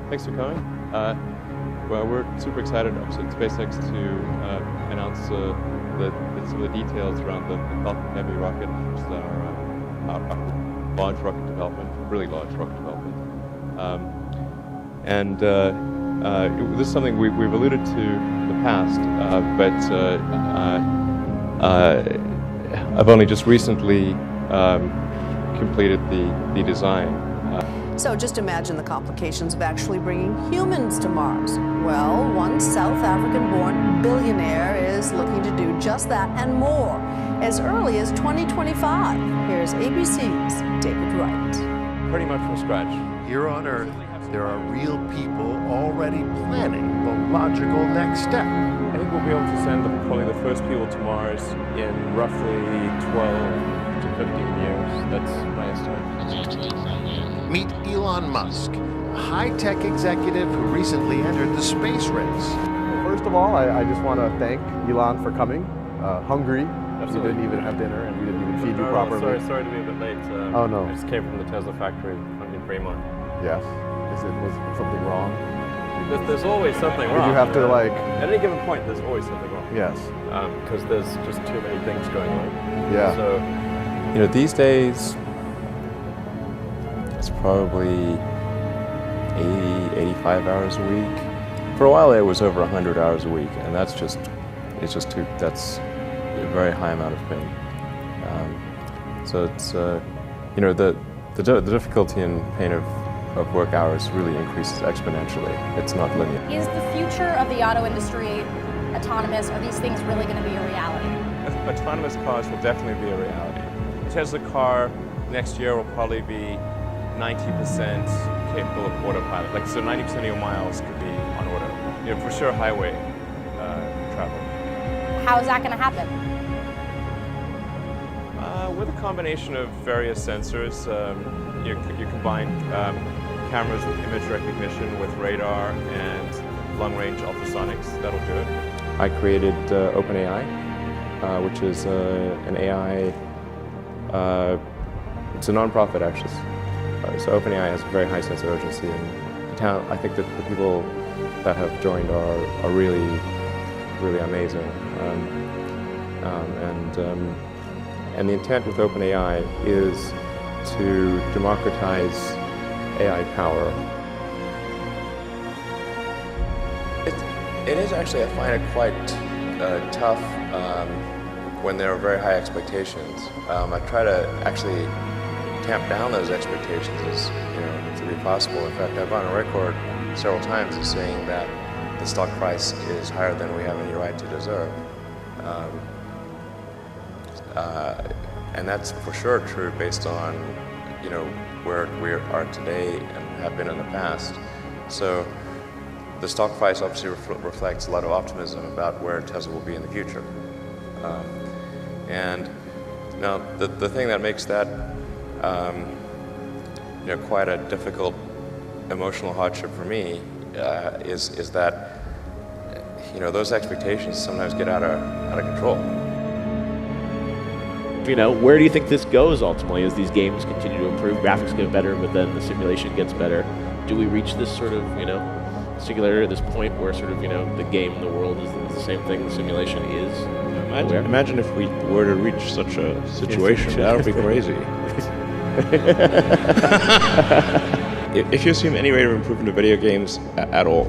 Thanks for coming. Well, we're super excited at SpaceX to announce some of the details around the Falcon Heavy rocket, which is our large rocket development, really large rocket development. This is something we've alluded to in the past, but I've only just recently completed the design. So just imagine the complications of actually bringing humans to Mars. Well, one South African-born billionaire is looking to do just that and more as early as 2025. Here's ABC's David Wright. Pretty much from scratch. Here on Earth, there are real people already planning the logical next step. I think we'll be able to send probably the first people to Mars in roughly 12 to 15 years. That's my estimate. Meet Elon Musk, a high-tech executive who recently entered the space race. First of all, I just want to thank Elon for coming. Hungry. Absolutely. We didn't even have dinner, and we didn't even feed you properly. Sorry to be a bit late. Oh, no. I just came from the Tesla factory in Fremont. Yes. Was something wrong? There's always something wrong. Did you have to At any given point, there's always something wrong. Yes. Because there's just too many things going on. Yeah. So, these days, it's probably 80, 85 hours a week. For a while, it was over 100 hours a week, and that's a very high amount of pain. So it's, the difficulty and pain of work hours really increases exponentially. It's not linear. Is the future of the auto industry autonomous? Are these things really going to be a reality? Autonomous cars will definitely be a reality. The Tesla car next year will probably be 90% capable of autopilot. So 90% of your miles could be on auto. For sure highway travel. How is that going to happen? With a combination of various sensors, you combine cameras with image recognition with radar and long-range ultrasonics. That'll do it. I created OpenAI, which is an AI. It's a nonprofit actually. So OpenAI has a very high sense of urgency, and I think that the people that have joined are really, really amazing. And the intent with OpenAI is to democratize AI power. It is actually, I find it quite tough when there are very high expectations. I try to actually tamp down those expectations as to be possible. In fact, I've gone on record several times as saying that the stock price is higher than we have any right to deserve. And that's for sure true based on where we are today and have been in the past. So the stock price obviously reflects a lot of optimism about where Tesla will be in the future. And now the thing that makes that quite a difficult emotional hardship for me is that those expectations sometimes get out of control. Where do you think this goes ultimately as these games continue to improve, graphics get better, but then the simulation gets better? Do we reach this sort of, singularity, this point where sort of, the game and the world is the same thing the simulation is? Imagine if we were to reach such a situation. That would be crazy. If you assume any rate of improvement of video games at all,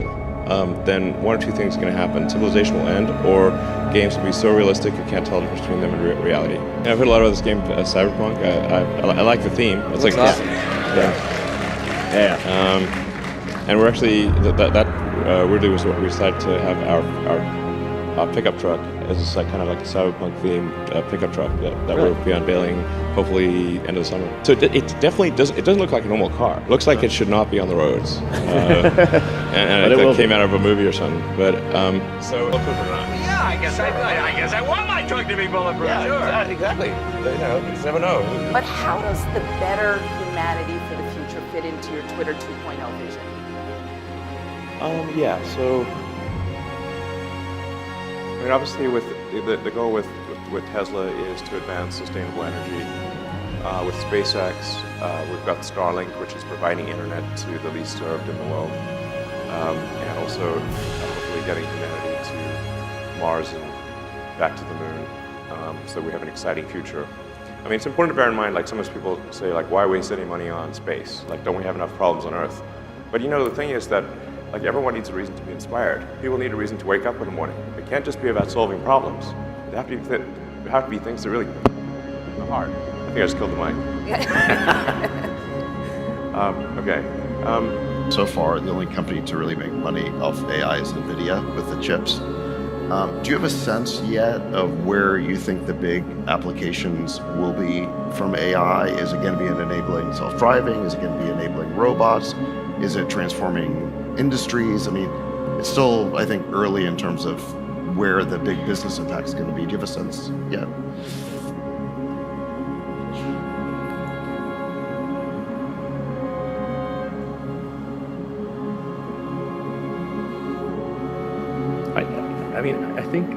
then one or two things are going to happen. Civilization will end, or games will be so realistic you can't tell the difference between them and reality. And I've heard a lot about this game, Cyberpunk. I like the theme. It's like awesome. And we're actually weirdly was what we decided to have our pickup truck as kind of like a Cyberpunk themed pickup truck that we'll be unveiling hopefully end of the summer. So it definitely doesn't look like a normal car. It looks like it should not be on the roads. And it came out of a movie or something. But so we'll put it around. Yeah, I guess I want my truck to be bulletproof. Yeah, sure. exactly. You never know. But how does the better humanity for the future fit into your Twitter 2.0 vision? So obviously, with the goal with Tesla is to advance sustainable energy. With SpaceX, we've got Starlink, which is providing internet to the least served in the world. and also hopefully getting humanity to Mars and back to the moon, so we have an exciting future. I mean, it's important to bear in mind, like sometimes people say, like, why waste any money on space? Like, don't we have enough problems on Earth? But you know, the thing is that, like, everyone needs a reason to be inspired. People need a reason to wake up in the morning. It can't just be about solving problems. It have to be things that really are hard. I think I just killed the mic. Okay. So far, the only company to really make money off AI is NVIDIA with the chips. Do you have a sense yet of where you think the big applications will be from AI? Is it going to be enabling self-driving? Is it going to be enabling robots? Is it transforming industries? I mean, it's still, I think, early in terms of where the big business impact is going to be. Do you have a sense yet?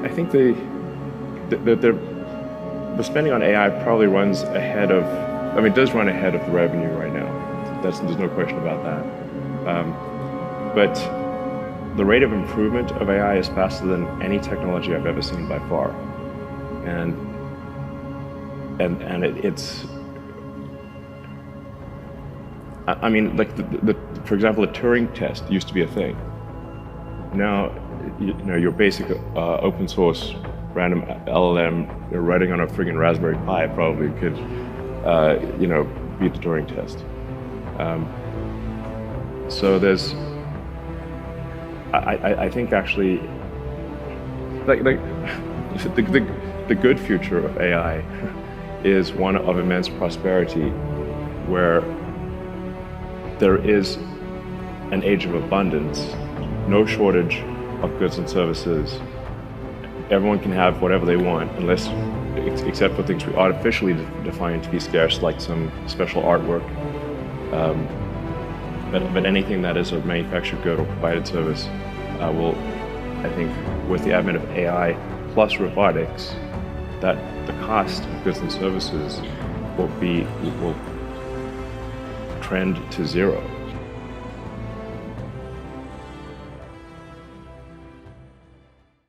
I think the spending on AI probably runs ahead of, I mean, it does run ahead of the revenue right now. There's no question about that. But the rate of improvement of AI is faster than any technology I've ever seen by far. And it's, I mean, like for example, the Turing test used to be a thing. Now, you know, your basic open source random LLM running on a friggin' Raspberry Pi probably could, you know, beat the Turing test. So there's, I think actually, like the good future of AI is one of immense prosperity, where there is an age of abundance, no shortage of goods and services. Everyone can have whatever they want, unless, except for things we artificially define to be scarce, like some special artwork. But anything that is a manufactured good or provided service will, I think, with the advent of AI plus robotics, that the cost of goods and services will trend to zero.